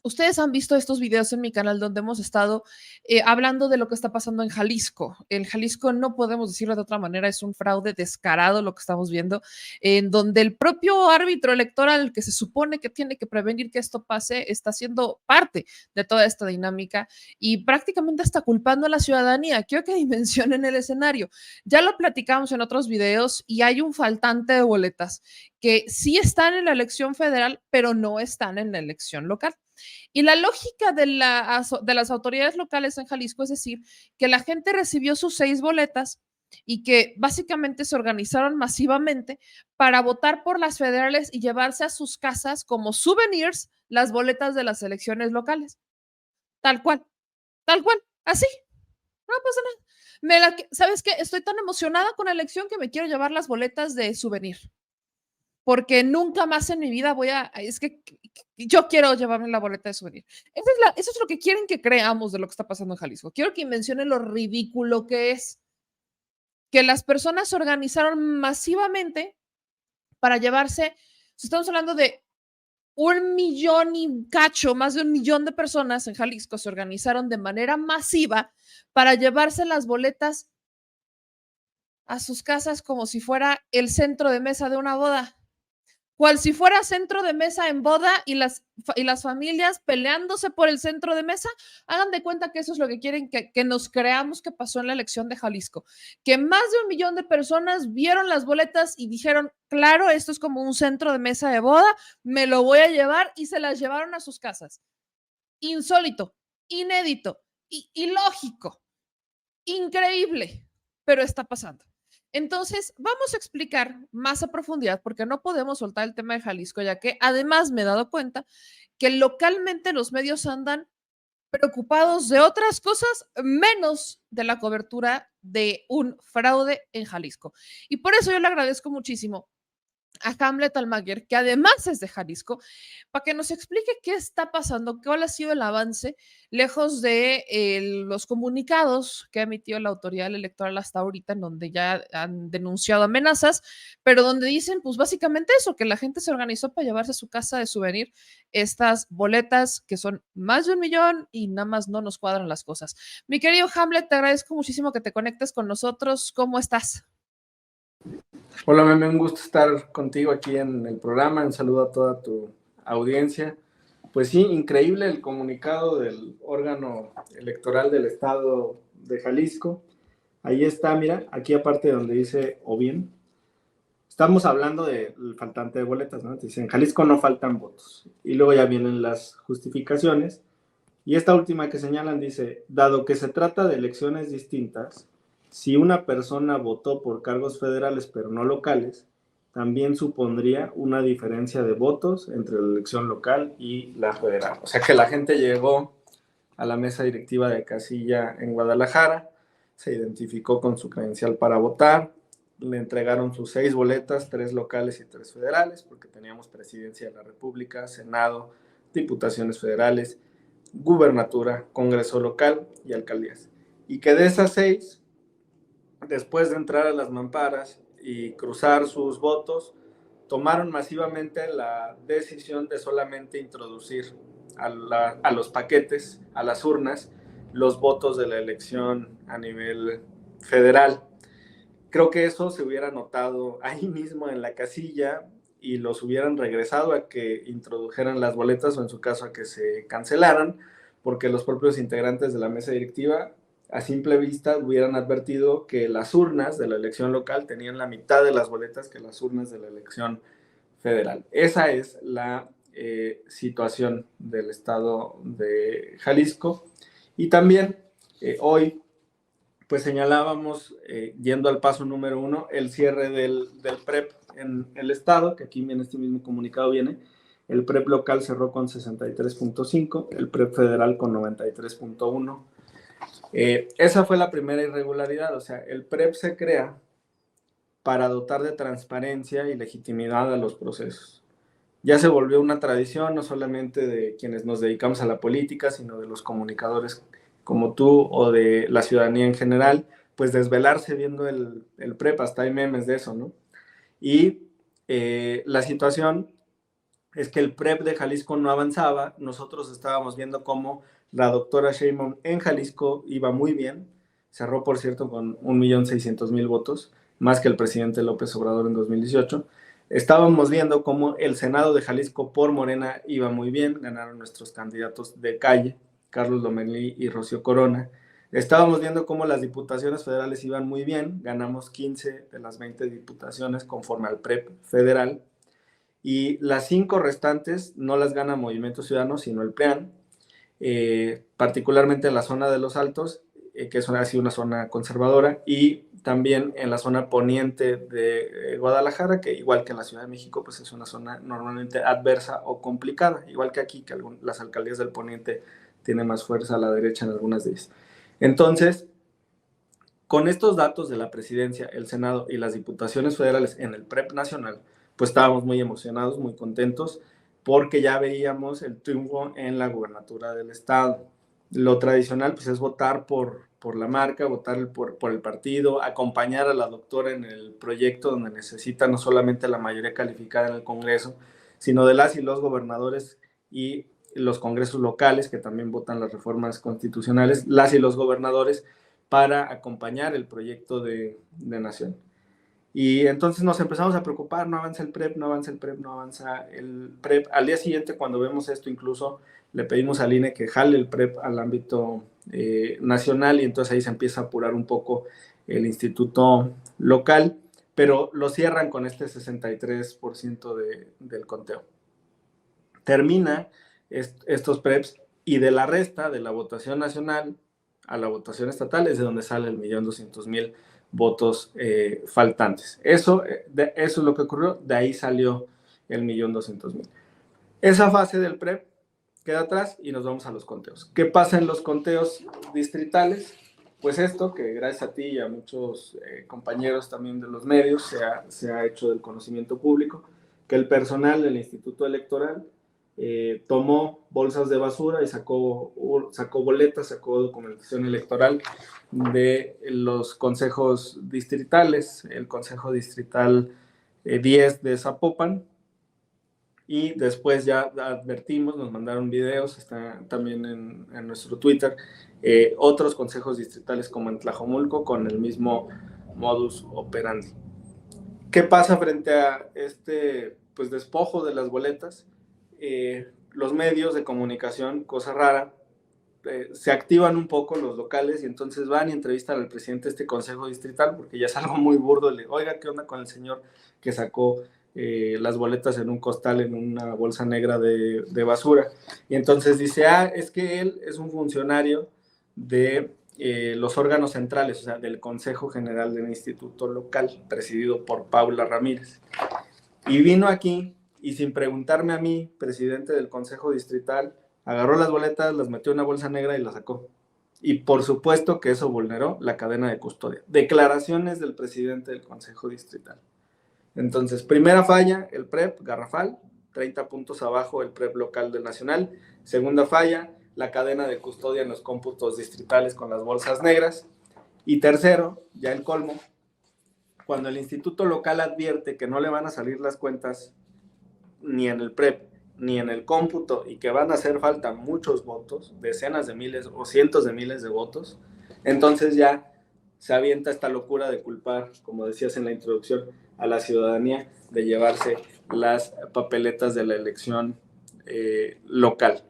Ustedes han visto estos videos en mi canal donde hemos estado hablando de lo que está pasando en Jalisco. En Jalisco no podemos decirlo de otra manera, es un fraude descarado lo que estamos viendo, en donde el propio árbitro electoral que se supone que tiene que prevenir que esto pase, está siendo parte de toda esta dinámica y prácticamente está culpando a la ciudadanía. Quiero que dimensionen el escenario. Ya lo platicamos en otros videos y hay un faltante de boletas que sí están en la elección federal, pero no están en la elección local. Y la lógica de las autoridades locales en Jalisco es decir, que la gente recibió sus 6 boletas y que básicamente se organizaron masivamente para votar por las federales y llevarse a sus casas como souvenirs las boletas de las elecciones locales. Tal cual, así, no pasa nada. ¿Sabes qué? Estoy tan emocionada con la elección que me quiero llevar las boletas de souvenir porque nunca más en mi vida es que yo quiero llevarme la boleta de souvenir. Eso es lo que quieren que creamos de lo que está pasando en Jalisco. Quiero que mencionen lo ridículo que es que las personas se organizaron masivamente para llevarse, si estamos hablando de 1 millón y cacho, más de 1 millón de personas en Jalisco se organizaron de manera masiva para llevarse las boletas a sus casas como si fuera el centro de mesa de una boda. Cual si fuera centro de mesa en boda y las familias peleándose por el centro de mesa, hagan de cuenta que eso es lo que quieren que nos creamos que pasó en la elección de Jalisco, que más de 1 millón de personas vieron las boletas y dijeron, claro, esto es como un centro de mesa de boda, me lo voy a llevar y se las llevaron a sus casas. Insólito, inédito, ilógico, increíble, pero está pasando. Entonces, vamos a explicar más a profundidad, porque no podemos soltar el tema de Jalisco, ya que además me he dado cuenta que localmente los medios andan preocupados de otras cosas menos de la cobertura de un fraude en Jalisco. Y por eso yo le agradezco muchísimo a Hamlet Almaguer, que además es de Jalisco, para que nos explique qué está pasando, cuál ha sido el avance, lejos de los comunicados que ha emitido la autoridad electoral hasta ahorita, en donde ya han denunciado amenazas, pero donde dicen, pues básicamente eso, que la gente se organizó para llevarse a su casa de souvenir estas boletas, que son más de 1 millón y nada más no nos cuadran las cosas. Mi querido Hamlet, te agradezco muchísimo que te conectes con nosotros. ¿Cómo estás? Hola, Meme, un gusto estar contigo aquí en el programa. Un saludo a toda tu audiencia. Pues sí, increíble el comunicado del órgano electoral del estado de Jalisco. Ahí está, mira, aquí aparte donde dice o bien, estamos hablando del faltante de boletas, ¿no? Dice, en Jalisco no faltan votos. Y luego ya vienen las justificaciones. Y esta última que señalan dice, dado que se trata de elecciones distintas, si una persona votó por cargos federales pero no locales, también supondría una diferencia de votos entre la elección local y la federal. O sea que la gente llegó a la mesa directiva de casilla en Guadalajara, se identificó con su credencial para votar, le entregaron sus 6 boletas, 3 locales y 3 federales, porque teníamos presidencia de la República, Senado, diputaciones federales, gubernatura, congreso local y alcaldías. Y que de esas 6, después de entrar a las mamparas y cruzar sus votos, tomaron masivamente la decisión de solamente introducir a los paquetes, a las urnas, los votos de la elección a nivel federal. Creo que eso se hubiera notado ahí mismo en la casilla y los hubieran regresado a que introdujeran las boletas o en su caso a que se cancelaran, porque los propios integrantes de la mesa directiva a simple vista hubieran advertido que las urnas de la elección local tenían la mitad de las boletas que las urnas de la elección federal. Esa es la situación del estado de Jalisco. Y también hoy pues señalábamos, yendo al paso número 1, el cierre del PREP en el estado, que aquí en este mismo comunicado viene, el PREP local cerró con 63.5, el PREP federal con 93.1. Esa fue la primera irregularidad, o sea, el PREP se crea para dotar de transparencia y legitimidad a los procesos. Ya se volvió una tradición, no solamente de quienes nos dedicamos a la política, sino de los comunicadores como tú o de la ciudadanía en general, pues desvelarse viendo el PREP, hasta hay memes de eso, ¿no? Y la situación es que el PREP de Jalisco no avanzaba. Nosotros estábamos viendo cómo la doctora Sheinbaum en Jalisco iba muy bien, cerró por cierto con 1.600.000 votos, más que el presidente López Obrador en 2018. Estábamos viendo cómo el Senado de Jalisco por Morena iba muy bien, ganaron nuestros candidatos de calle, Carlos Lomelí y Rocío Corona. Estábamos viendo cómo las diputaciones federales iban muy bien, ganamos 15 de las 20 diputaciones conforme al PREP federal, y las 5 restantes no las gana Movimiento Ciudadano, sino el PRIAN, particularmente en la zona de Los Altos, que es así una zona conservadora, y también en la zona poniente de Guadalajara, que igual que en la Ciudad de México, pues es una zona normalmente adversa o complicada, igual que aquí, que las alcaldías del poniente tienen más fuerza a la derecha en algunas de ellas. Entonces, con estos datos de la presidencia, el Senado y las diputaciones federales en el PREP nacional, pues estábamos muy emocionados, muy contentos, porque ya veíamos el triunfo en la gubernatura del estado. Lo tradicional pues es votar por la marca, votar por el partido, acompañar a la doctora en el proyecto donde necesita no solamente la mayoría calificada en el Congreso, sino de las y los gobernadores y los congresos locales que también votan las reformas constitucionales, las y los gobernadores, para acompañar el proyecto de nación. Y entonces nos empezamos a preocupar, no avanza el PREP, no avanza el PREP, no avanza el PREP. Al día siguiente, cuando vemos esto, incluso le pedimos al INE que jale el PREP al ámbito nacional, y entonces ahí se empieza a apurar un poco el instituto local, pero lo cierran con este 63% del conteo. Termina estos PREPs, y de la resta, de la votación nacional a la votación estatal, es de donde sale el 1.200.000 votos faltantes. Eso es lo que ocurrió, de ahí salió el 1.200.000. Esa fase del PREP queda atrás y nos vamos a los conteos. ¿Qué pasa en los conteos distritales? Pues esto, que gracias a ti y a muchos compañeros también de los medios se ha hecho del conocimiento público, que el personal del Instituto Electoral tomó bolsas de basura y sacó boletas, sacó documentación electoral de los consejos distritales, el Consejo Distrital 10 de Zapopan, y después ya advertimos, nos mandaron videos, está también en nuestro Twitter, otros consejos distritales como en Tlajomulco con el mismo modus operandi. ¿Qué pasa frente a este pues, despojo de las boletas? Los medios de comunicación, cosa rara, se activan un poco los locales, y entonces van y entrevistan al presidente de este consejo distrital, porque ya es algo muy burdo. Le oiga, ¿qué onda con el señor que sacó las boletas en un costal, en una bolsa negra de basura? Y entonces dice, es que él es un funcionario de los órganos centrales, o sea, del Consejo General del Instituto Local, presidido por Paula Ramírez. Y vino aquí, y sin preguntarme a mí, presidente del Consejo Distrital, agarró las boletas, las metió en una bolsa negra y las sacó. Y por supuesto que eso vulneró la cadena de custodia. Declaraciones del presidente del Consejo Distrital. Entonces, primera falla, el PREP garrafal, 30 puntos abajo el PREP local del nacional. Segunda falla, la cadena de custodia en los cómputos distritales con las bolsas negras. Y tercero, ya el colmo, cuando el instituto local advierte que no le van a salir las cuentas ni en el PREP ni en el cómputo, y que van a hacer falta muchos votos, decenas de miles o cientos de miles de votos, entonces ya se avienta esta locura de culpar, como decías en la introducción, a la ciudadanía de llevarse las papeletas de la elección local.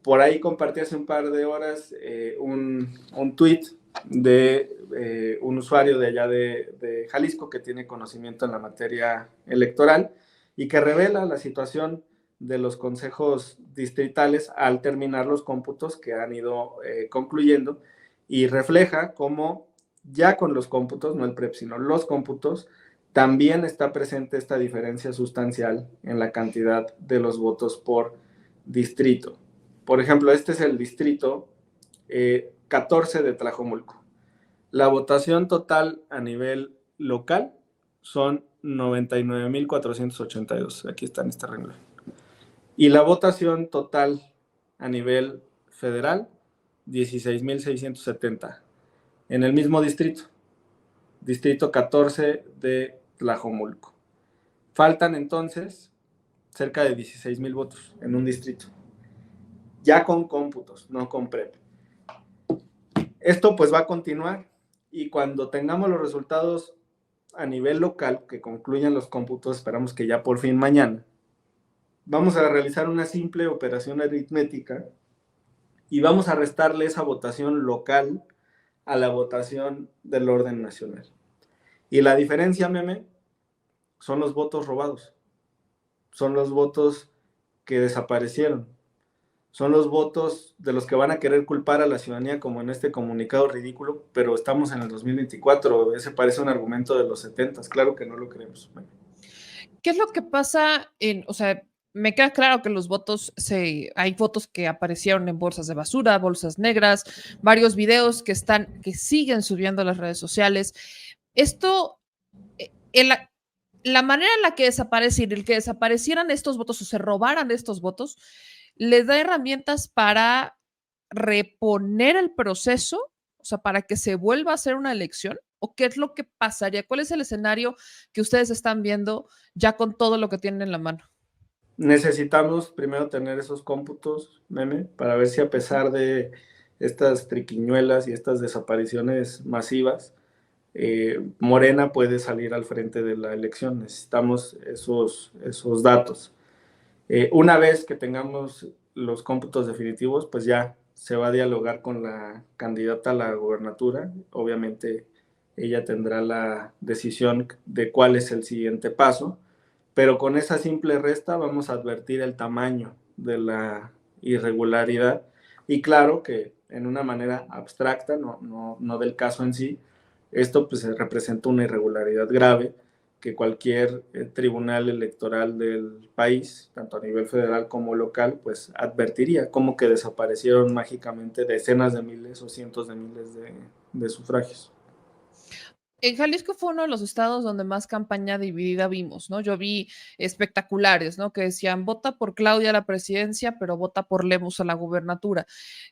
Por ahí compartí hace un par de horas un tweet de un usuario de allá de Jalisco que tiene conocimiento en la materia electoral, y que revela la situación de los consejos distritales al terminar los cómputos que han ido concluyendo, y refleja cómo ya con los cómputos, no el PREP, sino los cómputos, también está presente esta diferencia sustancial en la cantidad de los votos por distrito. Por ejemplo, este es el distrito 14 de Tlajomulco. La votación total a nivel local son 99.482. Aquí está en este renglón. Y la votación total a nivel federal, 16.670. En el mismo distrito, distrito 14 de Tlajomulco. Faltan entonces cerca de 16,000 votos en un distrito, ya con cómputos, no con PREP. Esto pues va a continuar y cuando tengamos los resultados a nivel local, que concluyan los cómputos, esperamos que ya por fin mañana, vamos a realizar una simple operación aritmética y vamos a restarle esa votación local a la votación del orden nacional. Y la diferencia, meme, son los votos robados, son los votos que desaparecieron, son los votos de los que van a querer culpar a la ciudadanía como en este comunicado ridículo, pero estamos en el 2024, ese parece un argumento de los 70, claro que no lo creemos. ¿Qué es lo que pasa o sea, me queda claro que los votos, hay votos que aparecieron en bolsas de basura, bolsas negras, varios videos que siguen subiendo a las redes sociales. Esto, la manera en la que el que desaparecieran estos votos o se robaran estos votos, les da herramientas para reponer el proceso, o sea, para que se vuelva a hacer una elección, o qué es lo que pasaría, cuál es el escenario que ustedes están viendo ya con todo lo que tienen en la mano. Necesitamos primero tener esos cómputos, meme, para ver si a pesar de estas triquiñuelas y estas desapariciones masivas, Morena puede salir al frente de la elección. Necesitamos esos datos. Una vez que tengamos los cómputos definitivos, pues ya se va a dialogar con la candidata a la gobernatura. Obviamente ella tendrá la decisión de cuál es el siguiente paso, pero con esa simple resta vamos a advertir el tamaño de la irregularidad y claro que en una manera abstracta, no del caso en sí, esto pues representa una irregularidad grave que cualquier tribunal electoral del país, tanto a nivel federal como local, pues advertiría como que desaparecieron mágicamente decenas de miles o cientos de miles de sufragios. En Jalisco fue uno de los estados donde más campaña dividida vimos, ¿no? Yo vi espectaculares, ¿no? Que decían, vota por Claudia a la presidencia, pero vota por Lemus a la gubernatura.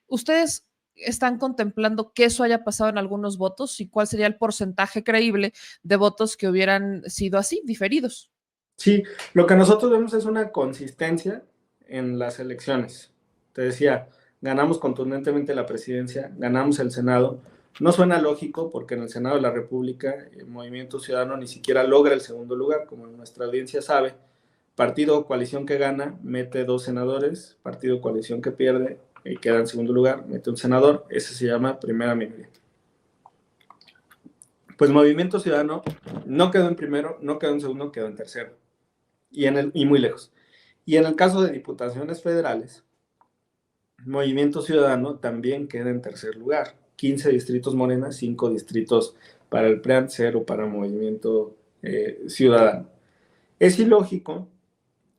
¿Ustedes están contemplando que eso haya pasado en algunos votos y cuál sería el porcentaje creíble de votos que hubieran sido así, diferidos? Sí, lo que nosotros vemos es una consistencia en las elecciones. Te decía, ganamos contundentemente la presidencia, ganamos el Senado. No suena lógico porque en el Senado de la República el Movimiento Ciudadano ni siquiera logra el segundo lugar, como nuestra audiencia sabe. Partido o coalición que gana mete 2 senadores, partido o coalición que pierde y queda en segundo lugar, mete un senador. Ese se llama primera minoría. Pues Movimiento Ciudadano no quedó en primero, no quedó en segundo, quedó en tercero. Y muy lejos. Y en el caso de diputaciones federales, Movimiento Ciudadano también queda en tercer lugar. 15 distritos Morena, 5 distritos para el PRIAN, 0 para Movimiento Ciudadano. Es ilógico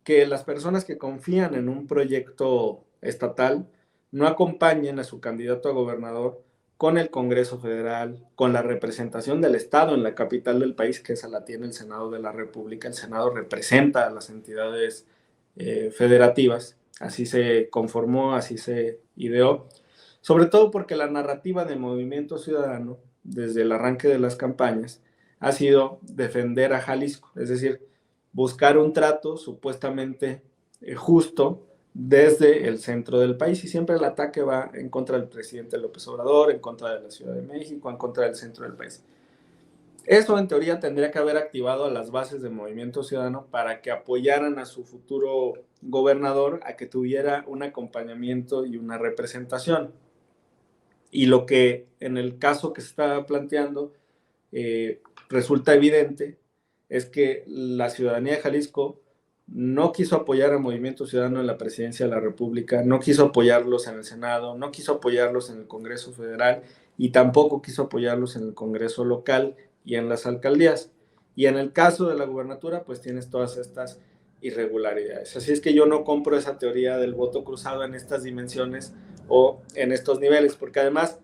que las personas que confían en un proyecto estatal no acompañen a su candidato a gobernador con el Congreso Federal, con la representación del Estado en la capital del país, que esa la tiene el Senado de la República. El Senado representa a las entidades federativas, así se conformó, así se ideó, sobre todo porque la narrativa de Movimiento Ciudadano, desde el arranque de las campañas, ha sido defender a Jalisco, es decir, buscar un trato supuestamente justo desde el centro del país y siempre el ataque va en contra del presidente López Obrador, en contra de la Ciudad de México, en contra del centro del país. Eso en teoría tendría que haber activado a las bases del Movimiento Ciudadano para que apoyaran a su futuro gobernador a que tuviera un acompañamiento y una representación. Y lo que en el caso que se está planteando resulta evidente es que la ciudadanía de Jalisco no quiso apoyar al Movimiento Ciudadano en la presidencia de la República, no quiso apoyarlos en el Senado, no quiso apoyarlos en el Congreso Federal y tampoco quiso apoyarlos en el Congreso local y en las alcaldías. Y en el caso de la gubernatura, pues tienes todas estas irregularidades. Así es que yo no compro esa teoría del voto cruzado en estas dimensiones o en estos niveles, porque además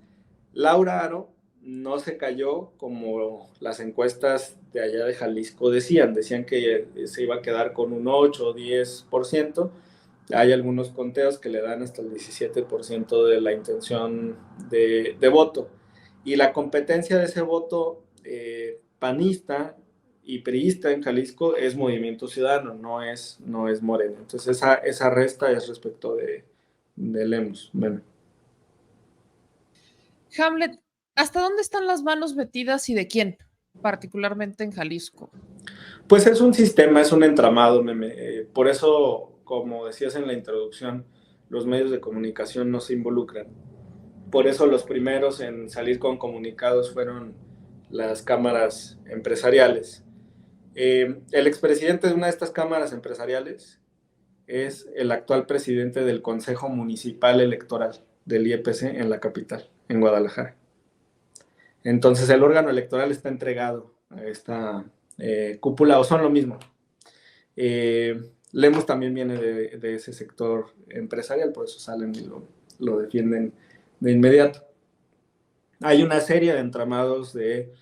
Laura Aro no se cayó como las encuestas de allá de Jalisco decían que se iba a quedar con un 8 o 10%. Hay algunos conteos que le dan hasta el 17% de la intención de voto. Y la competencia de ese voto panista y priista en Jalisco es Movimiento Ciudadano, no es Morena. Entonces esa resta es respecto de Lemus. Bueno. Hamlet, ¿hasta dónde están las manos metidas y de quién, particularmente en Jalisco? Pues es un sistema, es un entramado, meme. Por eso, como decías en la introducción, los medios de comunicación no se involucran. Por eso los primeros en salir con comunicados fueron las cámaras empresariales. El expresidente de una de estas cámaras empresariales es el actual presidente del Consejo Municipal Electoral del IEPC en la capital, en Guadalajara. Entonces el órgano electoral está entregado a esta cúpula, o son lo mismo. Lemus también viene de ese sector empresarial, por eso salen y lo defienden de inmediato. Hay una serie de entramados de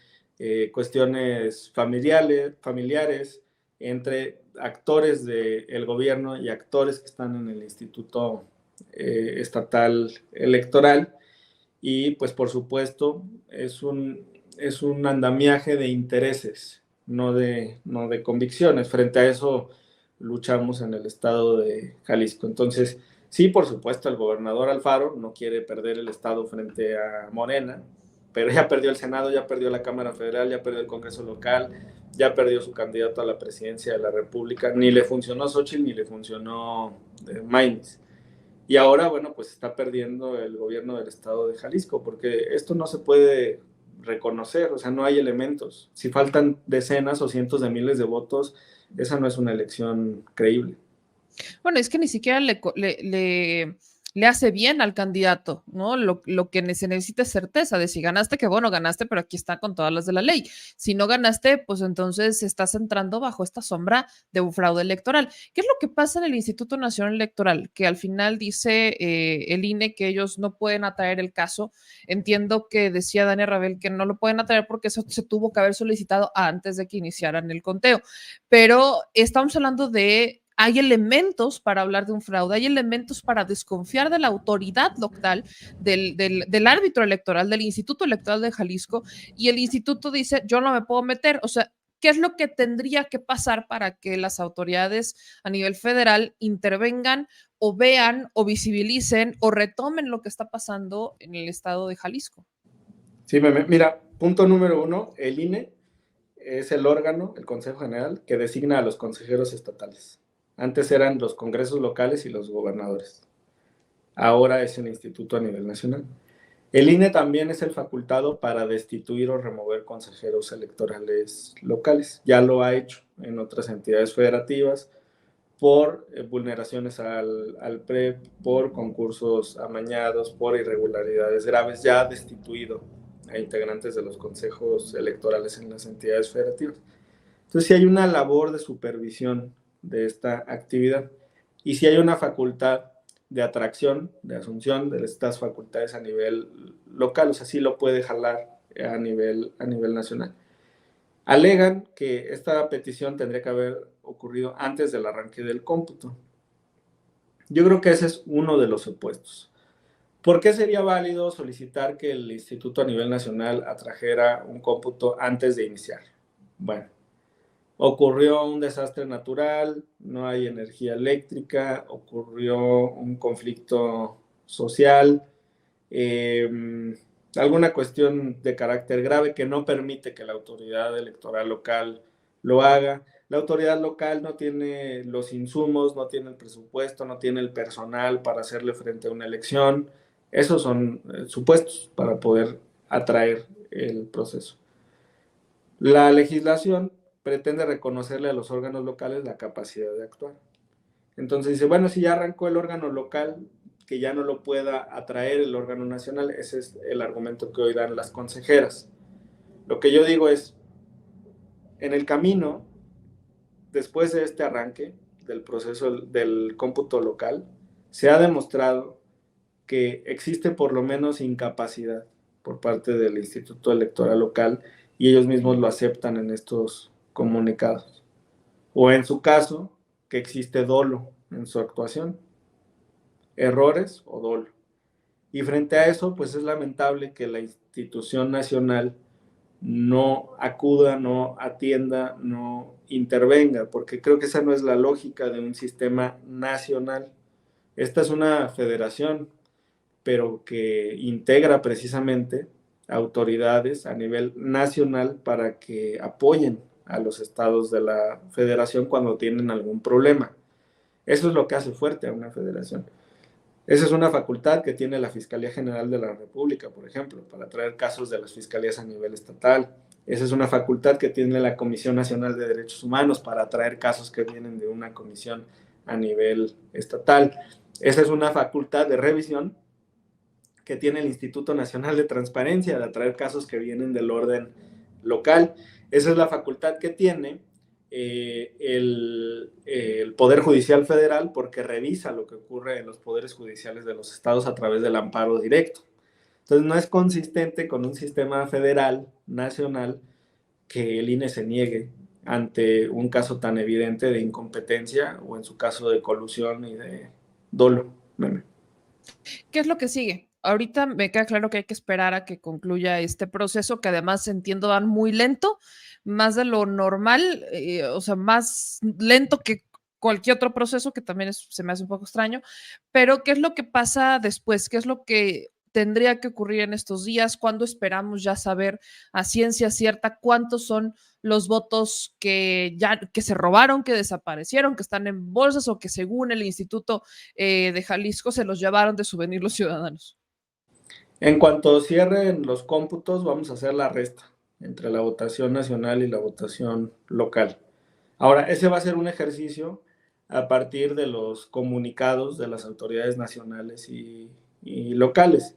cuestiones familiares entre actores del gobierno y actores que están en el Instituto Estatal Electoral, y pues por supuesto es un andamiaje de intereses, no de convicciones. Frente a eso luchamos en el estado de Jalisco. Entonces, sí, por supuesto, el gobernador Alfaro no quiere perder el estado frente a Morena, pero ya perdió el Senado, ya perdió la Cámara Federal, ya perdió el Congreso local, ya perdió su candidato a la presidencia de la República. Ni le funcionó Xochitl, ni le funcionó Maynes. Y ahora, bueno, pues está perdiendo el gobierno del estado de Jalisco, porque esto no se puede reconocer, o sea, no hay elementos. Si faltan decenas o cientos de miles de votos, esa no es una elección creíble. Bueno, es que ni siquiera le hace bien al candidato, ¿no? Lo que se necesita es certeza de si ganaste, que bueno, ganaste, pero aquí está con todas las de la ley. Si no ganaste, pues entonces estás entrando bajo esta sombra de un fraude electoral. ¿Qué es lo que pasa en el Instituto Nacional Electoral? Que al final dice el INE que ellos no pueden atraer el caso. Entiendo que decía Dania Rabel que no lo pueden atraer porque eso se tuvo que haber solicitado antes de que iniciaran el conteo. Pero estamos hablando de hay elementos para hablar de un fraude, hay elementos para desconfiar de la autoridad local, del árbitro electoral, del Instituto Electoral de Jalisco, y el instituto dice, yo no me puedo meter, o sea, ¿qué es lo que tendría que pasar para que las autoridades a nivel federal intervengan o vean o visibilicen o retomen lo que está pasando en el estado de Jalisco? Sí, mira, punto número 1, el INE es el órgano, el Consejo General, que designa a los consejeros estatales. Antes eran los congresos locales y los gobernadores. Ahora es el instituto a nivel nacional. El INE también es el facultado para destituir o remover consejeros electorales locales. Ya lo ha hecho en otras entidades federativas por vulneraciones al PREP, por concursos amañados, por irregularidades graves. Ya ha destituido a integrantes de los consejos electorales en las entidades federativas. Entonces, sí hay una labor de supervisión de esta actividad y sí hay una facultad de atracción, de asunción de estas facultades a nivel local, o sea, sí lo puede jalar a nivel nacional. Alegan que esta petición tendría que haber ocurrido antes del arranque del cómputo. Yo creo que ese es uno de los supuestos. ¿Por qué sería válido solicitar que el instituto a nivel nacional atrajera un cómputo antes de iniciar? Bueno, ocurrió un desastre natural, no hay energía eléctrica, ocurrió un conflicto social, alguna cuestión de carácter grave que no permite que la autoridad electoral local lo haga. La autoridad local no tiene los insumos, no tiene el presupuesto, no tiene el personal para hacerle frente a una elección. Esos son supuestos para poder atraer el proceso. La legislación pretende reconocerle a los órganos locales la capacidad de actuar. Entonces dice, bueno, si ya arrancó el órgano local, que ya no lo pueda atraer el órgano nacional. Ese es el argumento que hoy dan las consejeras. Lo que yo digo es, en el camino, después de este arranque del proceso del cómputo local, se ha demostrado que existe por lo menos incapacidad por parte del Instituto Electoral local y ellos mismos lo aceptan en estos comunicados. O en su caso, que existe dolo en su actuación, errores o dolo. Y frente a eso, pues es lamentable que la institución nacional no acuda, no atienda, no intervenga, porque creo que esa no es la lógica de un sistema nacional. Esta es una federación, pero que integra precisamente autoridades a nivel nacional para que apoyen a los estados de la federación cuando tienen algún problema. Eso es lo que hace fuerte a una federación. Esa es una facultad que tiene la Fiscalía General de la República, por ejemplo, para traer casos de las fiscalías a nivel estatal. Esa es una facultad que tiene la Comisión Nacional de Derechos Humanos para traer casos que vienen de una comisión a nivel estatal. Esa es una facultad de revisión que tiene el Instituto Nacional de Transparencia, de atraer casos que vienen del orden local. Esa es la facultad que tiene el Poder Judicial Federal, porque revisa lo que ocurre en los poderes judiciales de los estados a través del amparo directo. Entonces no es consistente con un sistema federal, nacional, que el INE se niegue ante un caso tan evidente de incompetencia o en su caso de colusión y de dolo. ¿Qué es lo que sigue? Ahorita me queda claro que hay que esperar a que concluya este proceso, que además entiendo van muy lento, más de lo normal, o sea, más lento que cualquier otro proceso, que también se me hace un poco extraño, pero ¿qué es lo que pasa después? ¿Qué es lo que tendría que ocurrir en estos días? ¿Cuándo esperamos ya saber a ciencia cierta cuántos son los votos que ya que se robaron, que desaparecieron, que están en bolsas o que según el Instituto de Jalisco se los llevaron de souvenir los ciudadanos? En cuanto cierren los cómputos, vamos a hacer la resta entre la votación nacional y la votación local. Ahora, ese va a ser un ejercicio a partir de los comunicados de las autoridades nacionales y locales.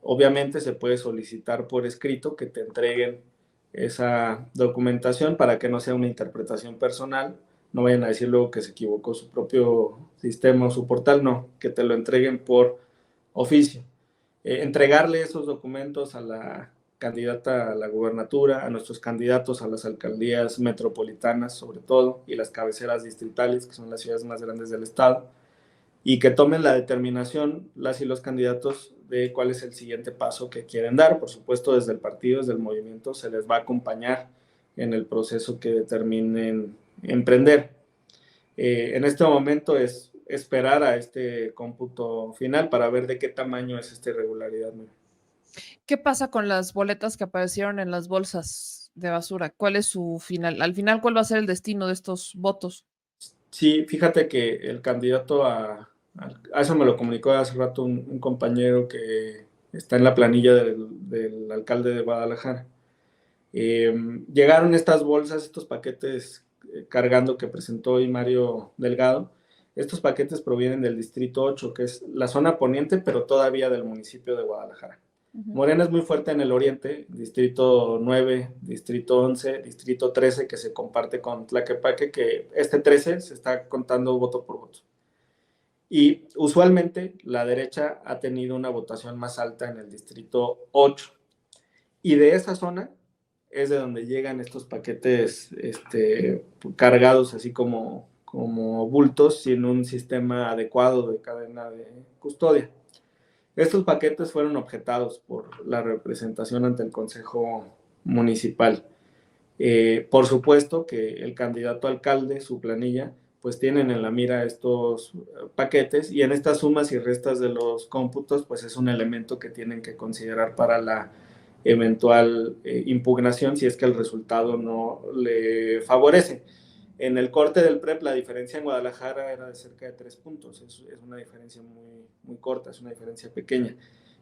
Obviamente se puede solicitar por escrito que te entreguen esa documentación para que no sea una interpretación personal. No vayan a decir luego que se equivocó su propio sistema o su portal, no, que te lo entreguen por oficio. Entregarle esos documentos a la candidata a la gubernatura, a nuestros candidatos a las alcaldías metropolitanas sobre todo, y las cabeceras distritales, que son las ciudades más grandes del estado, y que tomen la determinación, las y los candidatos, de cuál es el siguiente paso que quieren dar. Por supuesto, desde el partido, desde el movimiento, se les va a acompañar en el proceso que determinen emprender. En este momento es esperar a este cómputo final para ver de qué tamaño es esta irregularidad. ¿Qué pasa con las boletas que aparecieron en las bolsas de basura? ¿Cuál es su final? Al final, ¿cuál va a ser el destino de estos votos? Sí, fíjate que el candidato a eso me lo comunicó hace rato un compañero que está en la planilla del alcalde de Guadalajara. Llegaron estas bolsas, estos paquetes cargando que presentó hoy Mario Delgado. Estos paquetes provienen del Distrito 8, que es la zona poniente, pero todavía del municipio de Guadalajara. Morena es muy fuerte en el oriente, Distrito 9, Distrito 11, Distrito 13, que se comparte con Tlaquepaque, que este 13 se está contando voto por voto. Y usualmente la derecha ha tenido una votación más alta en el Distrito 8. Y de esa zona es de donde llegan estos paquetes cargados así como bultos sin un sistema adecuado de cadena de custodia. Estos paquetes fueron objetados por la representación ante el Consejo Municipal. Por supuesto que el candidato alcalde, su planilla, pues tienen en la mira estos paquetes, y en estas sumas y restas de los cómputos, pues es un elemento que tienen que considerar para la eventual impugnación si es que el resultado no le favorece. En el corte del PREP la diferencia en Guadalajara era de cerca de 3 puntos, es una diferencia muy corta, es una diferencia pequeña.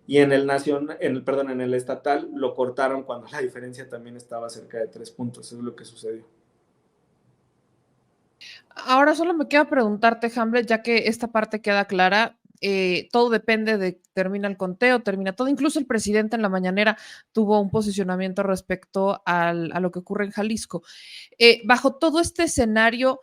Y en el estatal lo cortaron cuando la diferencia también estaba cerca de 3 puntos, eso es lo que sucedió. Ahora solo me queda preguntarte, Hamlet, ya que esta parte queda clara, todo depende de termina el conteo, termina todo. Incluso el presidente en la mañanera tuvo un posicionamiento respecto a lo que ocurre en Jalisco. Bajo todo este escenario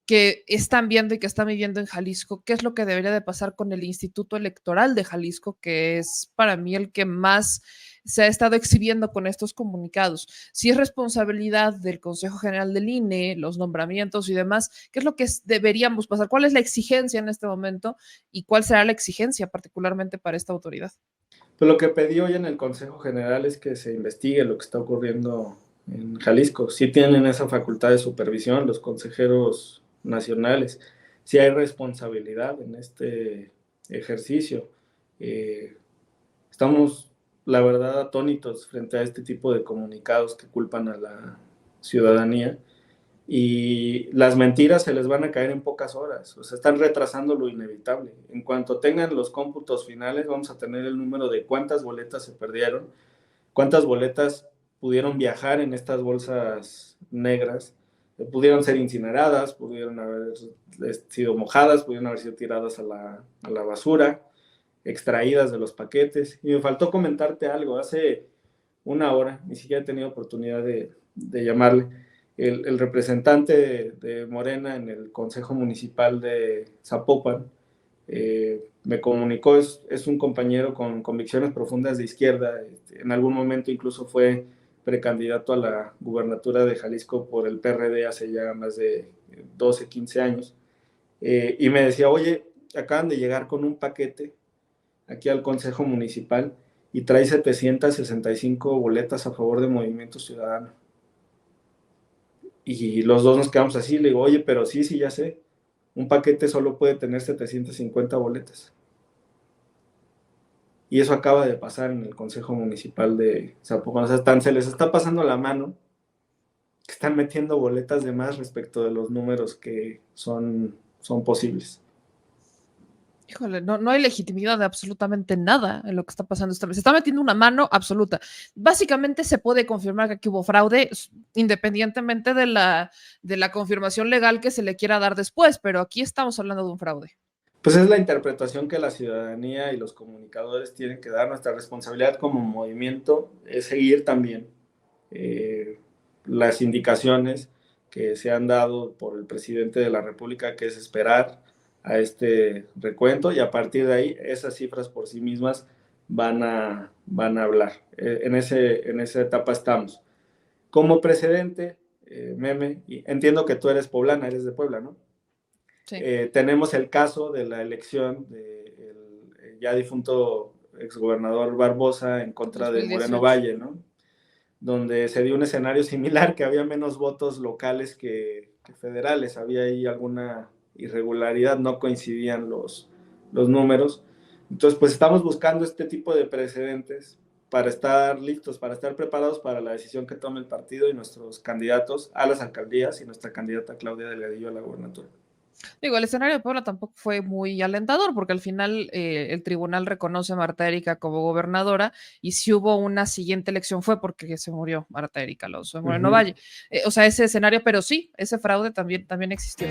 que están viendo y que están viviendo en Jalisco, ¿qué es lo que debería de pasar con el Instituto Electoral de Jalisco, que es para mí el que más se ha estado exhibiendo con estos comunicados? Si es responsabilidad del Consejo General del INE, los nombramientos y demás, ¿qué es lo que deberíamos pasar? ¿Cuál es la exigencia en este momento y cuál será la exigencia particularmente para esta autoridad? Pues lo que pedí hoy en el Consejo General es que se investigue lo que está ocurriendo en Jalisco. Sí tienen esa facultad de supervisión los consejeros nacionales. Sí hay responsabilidad en este ejercicio. Eh, Estamos, la verdad, atónitos frente a este tipo de comunicados que culpan a la ciudadanía, y las mentiras se les van a caer en pocas horas, o sea, están retrasando lo inevitable. En cuanto tengan los cómputos finales, vamos a tener el número de cuántas boletas se perdieron, cuántas boletas pudieron viajar en estas bolsas negras, pudieron ser incineradas, pudieron haber sido mojadas, pudieron haber sido tiradas a la basura, extraídas de los paquetes. Y me faltó comentarte algo, hace una hora, ni siquiera he tenido oportunidad de llamarle, el representante de Morena en el Consejo Municipal de Zapopan me comunicó, es un compañero con convicciones profundas de izquierda, en algún momento incluso fue precandidato a la gubernatura de Jalisco por el PRD hace ya más de 12, 15 años, y me decía, oye, acaban de llegar con un paquete aquí al Consejo Municipal y trae 765 boletas a favor de Movimiento Ciudadano. Y los dos nos quedamos así, le digo, oye, pero sí, ya sé, un paquete solo puede tener 750 boletas. Y eso acaba de pasar en el Consejo Municipal de Zapopan. O sea, se les está pasando la mano, que están metiendo boletas de más respecto de los números que son posibles. Híjole, no hay legitimidad de absolutamente nada en lo que está pasando esta vez. Se está metiendo una mano absoluta. Básicamente se puede confirmar que aquí hubo fraude, independientemente de la confirmación legal que se le quiera dar después, pero aquí estamos hablando de un fraude. Pues es la interpretación que la ciudadanía y los comunicadores tienen que dar. Nuestra responsabilidad como movimiento es seguir también las indicaciones que se han dado por el presidente de la República, que es esperar a este recuento, y a partir de ahí esas cifras por sí mismas van a hablar. En esa etapa estamos. Como precedente, Meme, y entiendo que tú eres poblana, eres de Puebla, ¿no? Sí. Tenemos el caso de la elección del ya difunto exgobernador Barbosa en contra 2018. de Moreno Valle, ¿no? Donde se dio un escenario similar, que había menos votos locales que federales, había ahí alguna irregularidad, no coincidían los números. Entonces, pues estamos buscando este tipo de precedentes para estar listos, para estar preparados para la decisión que tome el partido y nuestros candidatos a las alcaldías y nuestra candidata Claudia Delgadillo a la gobernatura. Digo, el escenario de Puebla tampoco fue muy alentador, porque al final el tribunal reconoce a Marta Erika como gobernadora, y si hubo una siguiente elección fue porque se murió Marta Erika Alonso de Moreno Valle. O sea, ese escenario, pero sí, ese fraude también existió.